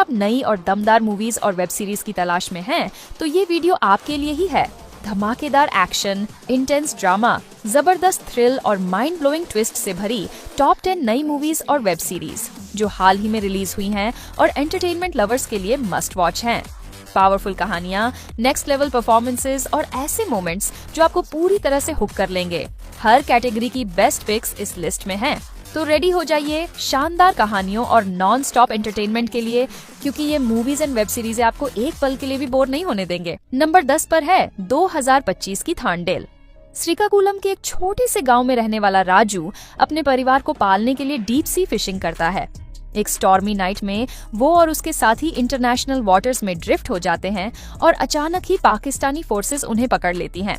आप नई और दमदार मूवीज और वेब सीरीज की तलाश में हैं, तो ये वीडियो आपके लिए ही है। धमाकेदार एक्शन, इंटेंस ड्रामा, जबरदस्त थ्रिल और माइंड ब्लोइंग ट्विस्ट से भरी टॉप 10 नई मूवीज और वेब सीरीज जो हाल ही में रिलीज हुई हैं और एंटरटेनमेंट लवर्स के लिए मस्ट वॉच हैं। पावरफुल कहानियां, नेक्स्ट लेवल परफॉर्मेंसेस और ऐसे मोमेंट्स जो आपको पूरी तरह से हुक कर लेंगे। हर कैटेगरी की बेस्ट पिक्स इस लिस्ट में हैं। तो रेडी हो जाइए शानदार कहानियों और नॉन स्टॉप एंटरटेनमेंट के लिए, क्योंकि ये मूवीज एंड वेब सीरीज आपको एक पल के लिए भी बोर नहीं होने देंगे। नंबर 10 पर है 2025 की थांडेल। श्रीकाकुलम के एक छोटे से गांव में रहने वाला राजू अपने परिवार को पालने के लिए डीप सी फिशिंग करता है। एक स्टॉर्मी नाइट में वो और उसके साथी इंटरनेशनल वाटर्स में ड्रिफ्ट हो जाते हैं और अचानक ही पाकिस्तानी फोर्सेस उन्हें पकड़ लेती हैं।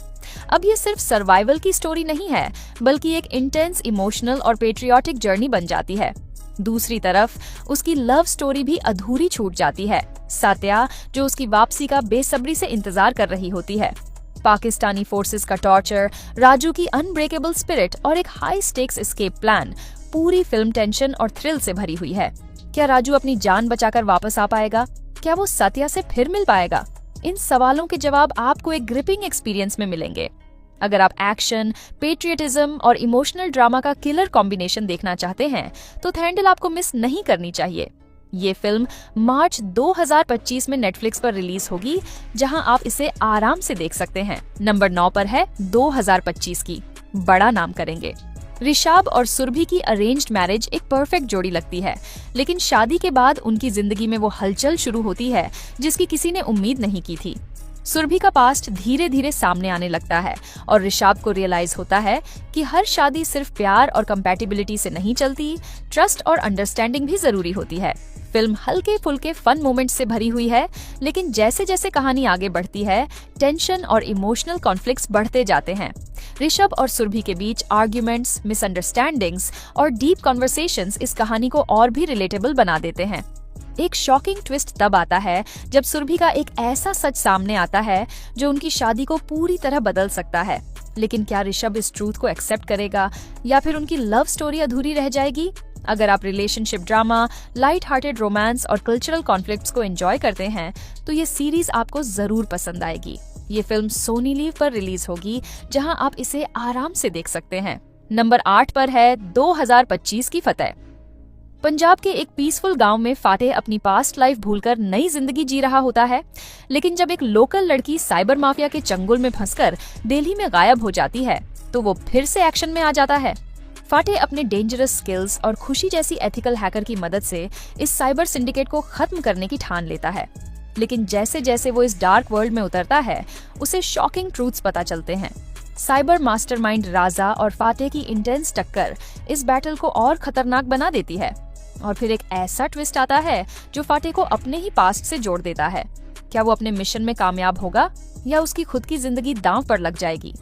अब ये सिर्फ सर्वाइवल की स्टोरी नहीं है, बल्कि एक इंटेंस इमोशनल और पेट्रियाटिक जर्नी बन जाती है। दूसरी तरफ उसकी लव स्टोरी भी अधूरी छूट जाती है। सात्या, जो उसकी वापसी का बेसब्री से इंतजार कर रही होती है। पाकिस्तानी फोर्सेस का टॉर्चर, राजू की अनब्रेकेबल स्पिरिट और एक हाई स्टेक्स एस्केप प्लान, पूरी फिल्म टेंशन और थ्रिल से भरी हुई है। क्या राजू अपनी जान बचाकर वापस आ पाएगा? क्या वो सत्या से फिर मिल पाएगा? इन सवालों के जवाब आपको एक ग्रिपिंग एक्सपीरियंस में मिलेंगे। अगर आप एक्शन, पेट्रियटिज्म और इमोशनल ड्रामा का किलर कॉम्बिनेशन देखना चाहते हैं, तो थांडेल आपको मिस नहीं करनी चाहिए। ये फिल्म मार्च 2025 में नेटफ्लिक्स पर रिलीज होगी, जहां आप इसे आराम से देख सकते हैं। नंबर 9 पर है 2025 की बड़ा नाम करेंगे। ऋषभ और सुरभि की अरेंज्ड मैरिज एक परफेक्ट जोड़ी लगती है, लेकिन शादी के बाद उनकी जिंदगी में वो हलचल शुरू होती है जिसकी किसी ने उम्मीद नहीं की थी। सुरभि का पास्ट धीरे धीरे सामने आने लगता है और ऋषभ को रियलाइज होता है कि हर शादी सिर्फ प्यार और कंपैटिबिलिटी से नहीं चलती, ट्रस्ट और अंडरस्टैंडिंग भी जरूरी होती है। फिल्म हल्के फुल्के फन मोमेंट्स से भरी हुई है, लेकिन जैसे जैसे कहानी आगे बढ़ती है, टेंशन और इमोशनल कॉन्फ्लिक्ट्स बढ़ते जाते हैं। ऋषभ और सुरभि के बीच आर्ग्यूमेंट्स, मिसअंडरस्टैंडिंग्स और डीप कॉन्वर्सेशंस इस कहानी को और भी रिलेटेबल बना देते हैं। एक शॉकिंग ट्विस्ट तब आता है जब सुरभि का एक ऐसा सच सामने आता है जो उनकी शादी को पूरी तरह बदल सकता है। लेकिन क्या ऋषभ इस ट्रूथ को एक्सेप्ट करेगा या फिर उनकी लव स्टोरी अधूरी रह जाएगी? अगर आप relationship drama, light hearted romance और कल्चरल कॉन्फ्लिक्ट्स को एंजॉय करते हैं, तो ये सीरीज आपको जरूर पसंद आएगी। ये फिल्म सोनी लीव पर रिलीज होगी, जहां आप इसे आराम से देख सकते हैं। नंबर 8 पर है 2025 की फतेह। पंजाब के एक पीसफुल गांव में फातेह अपनी पास्ट लाइफ भूलकर नई जिंदगी जी रहा होता है, लेकिन जब एक लोकल लड़की साइबर माफिया के चंगुल में फंसकर दिल्ली में गायब हो जाती है, तो वो फिर से एक्शन में आ जाता है। फातेह अपने डेंजरस स्किल्स और खुशी जैसी एथिकल हैकर की मदद से इस साइबर सिंडिकेट को खत्म करने की ठान लेता है। लेकिन जैसे जैसे वो इस डार्क वर्ल्ड में उतरता है, उसे शॉकिंग ट्रूथ्स पता चलते हैं। साइबर मास्टरमाइंड राजा और फातेह की इंटेंस टक्कर इस बैटल को और खतरनाक बना देती है। और फिर एक ऐसा ट्विस्ट आता है जो फातेह को अपने ही पास्ट से जोड़ देता है। क्या वो अपने मिशन में कामयाब होगा या उसकी खुद की जिंदगी दांव पर लग जाएगी?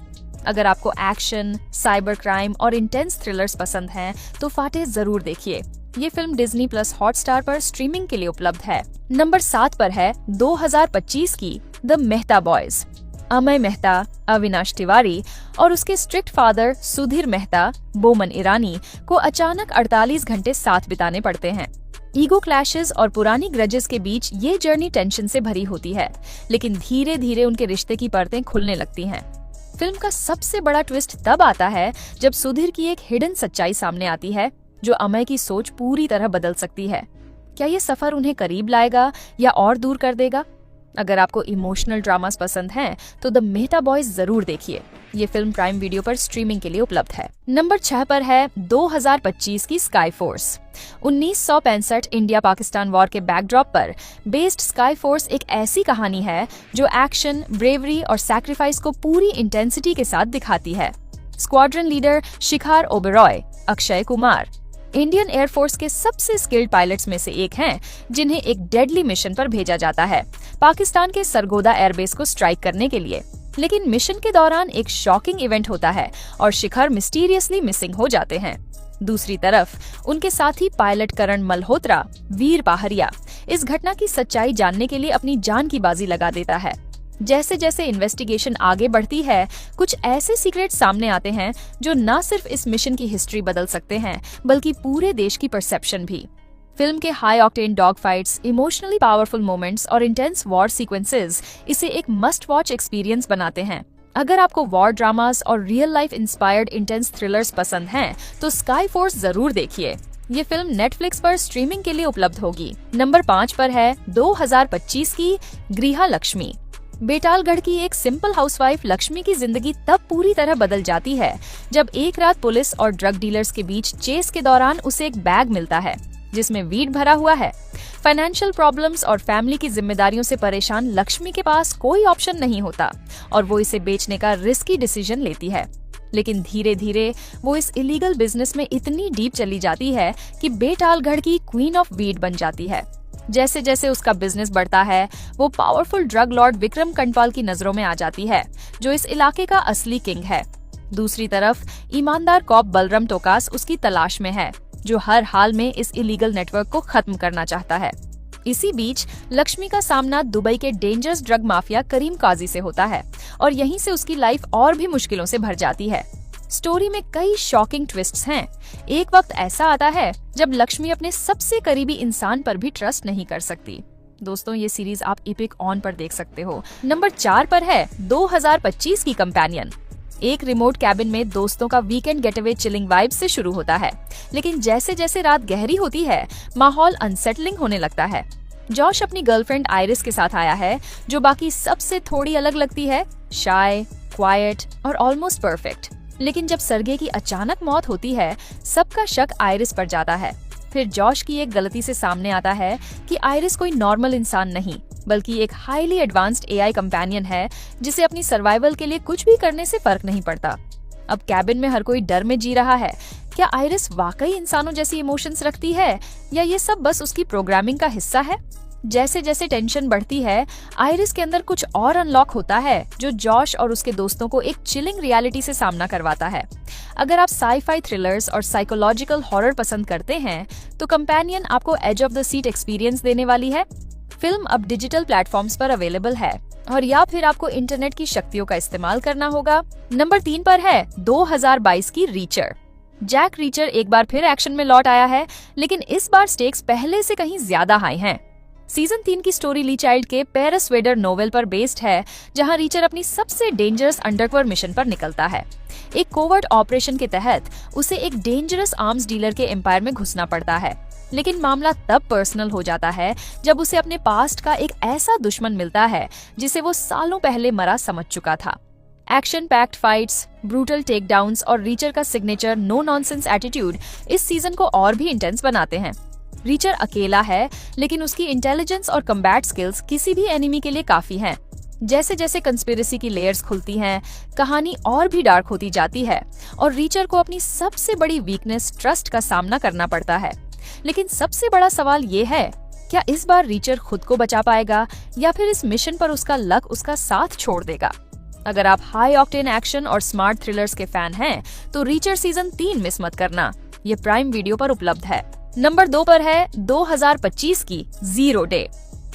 अगर आपको एक्शन, साइबर क्राइम और इंटेंस थ्रिलर्स पसंद हैं, तो फातेह जरूर देखिए। ये फिल्म डिज्नी प्लस हॉटस्टार पर स्ट्रीमिंग के लिए उपलब्ध है। नंबर 7 पर है 2025 की द मेहता बॉयज। अमय मेहता, अविनाश तिवारी और उसके स्ट्रिक्ट फादर सुधीर मेहता, बोमन ईरानी को अचानक 48 घंटे साथ बिताने पड़ते हैं। ईगो क्लैशेस और पुरानी ग्रजेस के बीच ये जर्नी टेंशन से भरी होती है, लेकिन धीरे धीरे उनके रिश्ते की परतें खुलने लगती हैं। फिल्म का सबसे बड़ा ट्विस्ट तब आता है जब सुधीर की एक हिडन सच्चाई सामने आती है जो अमय की सोच पूरी तरह बदल सकती है। क्या ये सफर उन्हें करीब लाएगा या और दूर कर देगा? अगर आपको इमोशनल ड्रामास पसंद हैं, तो द मेहता बॉयज जरूर देखिए। ये फिल्म प्राइम वीडियो पर स्ट्रीमिंग के लिए उपलब्ध है। नंबर 6 पर है 2025 की sky force. 1965 India Pakistan war के बैकड्रॉप पर बेस्ड स्काई फोर्स एक ऐसी कहानी है जो एक्शन, ब्रेवरी और सैक्रिफाइस को पूरी इंटेंसिटी के साथ दिखाती है। Squadron leader Shikhar Oberoi, Akshay Kumar, Indian air force के सबसे स्किल्ड पायलट्स में से एक हैं, जिन्हें एक डेडली मिशन पर भेजा जाता है पाकिस्तान के सरगोदा एयरबेस को स्ट्राइक करने के लिए। लेकिन मिशन के दौरान एक शॉकिंग इवेंट होता है और शिखर मिस्टीरियसली मिसिंग हो जाते हैं। दूसरी तरफ उनके साथी पायलट करण मल्होत्रा, वीर पहाड़िया, इस घटना की सच्चाई जानने के लिए अपनी जान की बाजी लगा देता है। जैसे जैसे इन्वेस्टिगेशन आगे बढ़ती है, कुछ ऐसे सीक्रेट सामने आते हैं जो न सिर्फ इस मिशन की हिस्ट्री बदल सकते हैं, बल्कि पूरे देश की परसेप्शन भी। फिल्म के high octane dog fights, emotionally powerful moments और इंटेंस वॉर सीक्वेंसेस इसे एक मस्ट वॉच एक्सपीरियंस बनाते हैं। अगर आपको वॉर ड्रामास और real life inspired intense thrillers पसंद हैं, तो स्काई फोर्स जरूर देखिए। ये फिल्म नेटफ्लिक्स पर स्ट्रीमिंग के लिए उपलब्ध होगी। नंबर 5 पर है 2025 की गृहा लक्ष्मी। बेटालगढ़ की एक सिंपल हाउसवाइफ लक्ष्मी की जिंदगी तब पूरी तरह बदल जाती है जब एक रात पुलिस और ड्रग डीलर्स के बीच चेस के दौरान उसे एक बैग मिलता है जिसमें वीट भरा हुआ है। फाइनेंशियल प्रॉब्लम्स और फैमिली की जिम्मेदारियों से परेशान लक्ष्मी के पास कोई ऑप्शन नहीं होता और वो इसे बेचने का रिस्की डिसीजन लेती है। लेकिन धीरे धीरे वो इस इलीगल बिजनेस में इतनी डीप चली जाती है कि बेटालगढ़ की क्वीन ऑफ वीट बन जाती है। जैसे जैसे उसका बिजनेस बढ़ता है, वो पावरफुल ड्रग लॉर्ड विक्रम कंटवाल की नजरों में आ जाती है, जो इस इलाके का असली किंग है। दूसरी तरफ ईमानदार कॉप बलराम टोकास उसकी तलाश में है, जो हर हाल में इस इलीगल नेटवर्क को खत्म करना चाहता है। इसी बीच लक्ष्मी का सामना दुबई के डेंजरस ड्रग माफिया करीम काजी से होता है और यहीं से उसकी लाइफ और भी मुश्किलों से भर जाती है। स्टोरी में कई शॉकिंग ट्विस्ट्स हैं। एक वक्त ऐसा आता है जब लक्ष्मी अपने सबसे करीबी इंसान पर भी ट्रस्ट नहीं कर सकती। दोस्तों, ये सीरीज आप इपिक ऑन पर देख सकते हो। नंबर 4 पर है 2025 की कंपेनियन। एक रिमोट कैबिन में दोस्तों का वीकेंड गेटअवे चिलिंग वाइब से शुरू होता है, लेकिन जैसे जैसे रात गहरी होती है, माहौल अनसेटलिंग होने लगता है। जॉश अपनी गर्लफ्रेंड आयरिस के साथ आया है, जो बाकी सबसे थोड़ी अलग लगती है, शाय, क्वाइट और ऑलमोस्ट परफेक्ट। लेकिन जब सरगे की अचानक मौत होती है, सबका शक आयरिस पर जाता है। फिर जॉश की एक गलती से सामने आता है कि आयरिस कोई नॉर्मल इंसान नहीं, बल्कि एक हाईली एडवांस्ड एआई कंपेनियन है, जिसे अपनी सर्वाइवल के लिए कुछ भी करने से फर्क नहीं पड़ता। अब कैबिन में हर कोई डर में जी रहा है। क्या आयरिस वाकई इंसानों जैसी इमोशंस रखती है, या ये सब बस उसकी प्रोग्रामिंग का हिस्सा है? जैसे जैसे टेंशन बढ़ती है, आयरिस के अंदर कुछ और अनलॉक होता है, जो जॉश और उसके दोस्तों को एक चिलिंग रियलिटी से सामना करवाता है। अगर आप साई-फाई थ्रिलर्स और साइकोलॉजिकल हॉरर पसंद करते हैं, तो कंपेनियन आपको edge of the seat experience देने वाली है। फिल्म अब डिजिटल प्लेटफॉर्म्स पर अवेलेबल है, और या फिर आपको इंटरनेट की शक्तियों का इस्तेमाल करना होगा। नंबर 3 पर है 2022 की रीचर। जैक रीचर एक बार फिर एक्शन में लौट आया है, लेकिन इस बार स्टेक्स पहले से कहीं ज्यादा हाई हैं। सीजन 3 की स्टोरी ली चाइल्ड के पेरिस वेडर नोवेल पर बेस्ड है, जहां रीचर अपनी सबसे डेंजरस अंडरकवर मिशन पर निकलता है। एक कोवर्ट ऑपरेशन के तहत उसे एक डेंजरस आर्म्स डीलर के एम्पायर में घुसना पड़ता है, लेकिन मामला तब पर्सनल हो जाता है जब उसे अपने पास्ट का एक ऐसा दुश्मन मिलता है जिसे वो सालों पहले मरा समझ चुका था। Action packed fights, brutal takedowns और रीचर का सिग्नेचर नो नॉनसेंस एटीट्यूड इस सीजन को और भी इंटेंस बनाते हैं। रीचर अकेला है, लेकिन उसकी इंटेलिजेंस और कम्बैट स्किल्स किसी भी एनिमी के लिए काफी हैं। जैसे जैसे कंस्पिरेसी की लेयर्स खुलती हैं, कहानी और भी डार्क होती जाती है और रीचर को अपनी सबसे बड़ी वीकनेस ट्रस्ट का सामना करना पड़ता है। लेकिन सबसे बड़ा सवाल ये है, क्या इस बार रीचर खुद को बचा पाएगा या फिर इस मिशन पर उसका लक उसका साथ छोड़ देगा? अगर आप हाई ऑक्टेन एक्शन और स्मार्ट थ्रिलर्स के फैन हैं, तो रीचर सीजन 3 मिस मत करना। ये प्राइम वीडियो पर उपलब्ध है। नंबर 2 पर है 2025 की जीरो डे।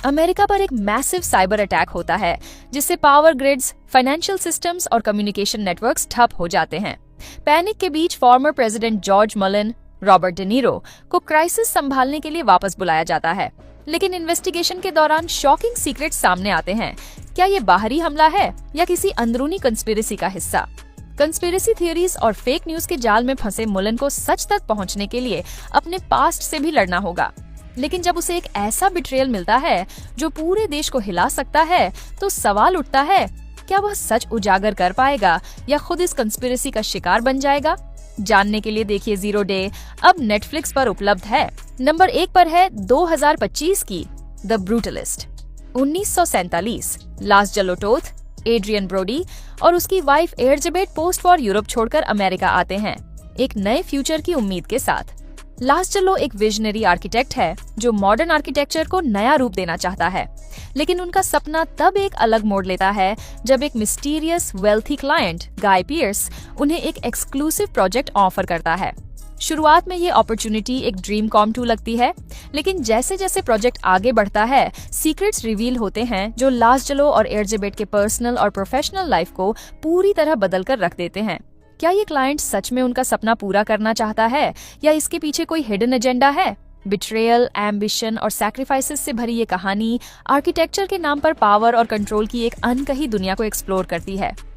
अमेरिका पर एक मैसिव साइबर अटैक होता है, जिससे पावर ग्रिड्स, फाइनेंशियल सिस्टम्स और कम्युनिकेशन नेटवर्क्स ठप हो जाते हैं। पैनिक के बीच former president George Mullen, Robert De Niro को क्राइसिस संभालने के लिए वापस बुलाया जाता है, लेकिन इन्वेस्टिगेशन के दौरान शॉकिंग सीक्रेट्स सामने आते हैं। क्या ये बाहरी हमला है या किसी अंदरूनी कंस्पिरेसी का हिस्सा? कंस्पिरेसी थियरीज और फेक न्यूज के जाल में फंसे मुलन को सच तक पहुंचने के लिए अपने पास्ट से भी लड़ना होगा। लेकिन जब उसे एक ऐसा बिट्रेयल मिलता है जो पूरे देश को हिला सकता है, तो सवाल उठता है, क्या वह सच उजागर कर पाएगा या खुद इस कंस्पिरेसी का शिकार बन जाएगा? जानने के लिए देखिए जीरो डे, अब नेटफ्लिक्स पर उपलब्ध है। नंबर 1 पर है 2025 की द ब्रूटलिस्ट। 1947 लास जलोटोथ, एड्रियन ब्रोडी और उसकी wife Elizabeth post war Europe छोड़कर अमेरिका आते हैं, एक नए फ्यूचर की उम्मीद के साथ। लास जलो एक विजनरी आर्किटेक्ट है जो मॉडर्न आर्किटेक्चर को नया रूप देना चाहता है, लेकिन उनका सपना तब एक अलग मोड़ लेता है जब एक मिस्टीरियस वेल्थी क्लाइंट गाय पियर्स उन्हें एक एक्सक्लूसिव प्रोजेक्ट ऑफर करता है। शुरुआत में ये अपॉर्चुनिटी एक ड्रीम कॉम टू लगती है, लेकिन जैसे जैसे प्रोजेक्ट आगे बढ़ता है, सीक्रेट्स रिवील होते हैं जो लास जलो और एलिजाबेथ के पर्सनल और प्रोफेशनल लाइफ को पूरी तरह बदल कर रख देते हैं। क्या ये क्लाइंट सच में उनका सपना पूरा करना चाहता है या इसके पीछे कोई हिडन एजेंडा है? बिट्रेयल, एम्बिशन और सैक्रिफाइसेस से भरी ये कहानी आर्किटेक्चर के नाम पर पावर और कंट्रोल की एक अनकही दुनिया को एक्सप्लोर करती है।